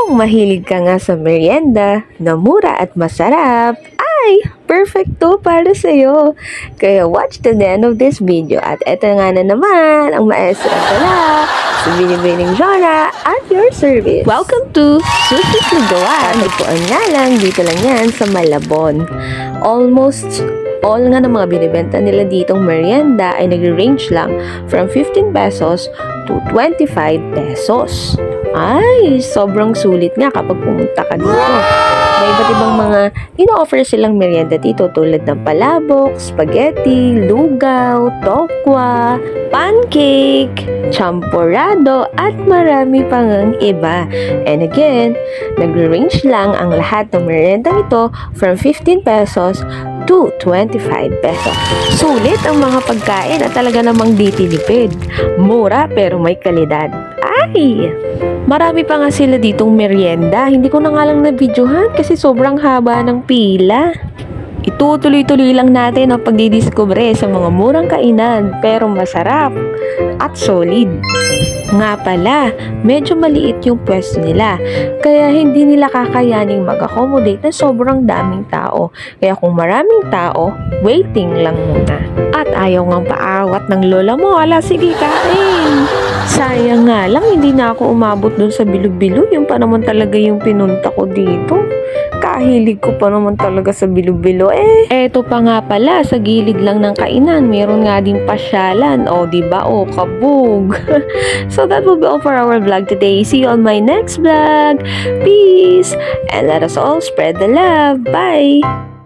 Kung mahilig ka nga sa merienda na mura at masarap, ay perfect to para sa'yo. Kaya watch to the end of this video. At eto nga na naman ang maestro pala sa Binibining Genre at your service. Welcome to Sushi Ligawan. Tagpuan nga lang, dito lang yan sa Malabon. Almost all nga ng mga binibenta nila ditong merienda ay nag-range lang from 15 pesos to 25 pesos. Ay, sobrang sulit nga kapag pumunta ka dito. May iba't ibang mga ino-offer silang merienda dito tulad ng palabok, spaghetti, lugaw, tokwa, pancake, champorado, at marami pang iba. And again, nag-range lang ang lahat ng merienda nito from 15 pesos to 25 pesos. Sulit ang mga pagkain at talaga namang di tinipid. Mura pero may kalidad. Ay! Marami pa nga sila ditong merienda. Hindi ko na nga lang na-videohan kasi sobrang haba ng pila. Itutuloy-tuloy lang natin ang pagdidiskubre sa mga murang kainan pero masarap at solid. Nga pala, medyo maliit yung pwesto nila, kaya hindi nila kakayaning mag-accommodate na sobrang daming tao. Kaya kung maraming tao, waiting lang muna. At ayaw ngang paawat ng lola mo, ala sige kain. Sayang nga lang, hindi na ako umabot dun sa Bilo-Bilo. Yung pa naman talaga yung pinunta ko dito. Kahilig ko pa naman talaga sa Bilo-Bilo. Eto pa nga pala, sa gilid lang ng kainan, meron nga din pasyalan. O, diba? O, kabog. So, that will be all for our vlog today. See you on my next vlog. Peace! And let us all spread the love. Bye!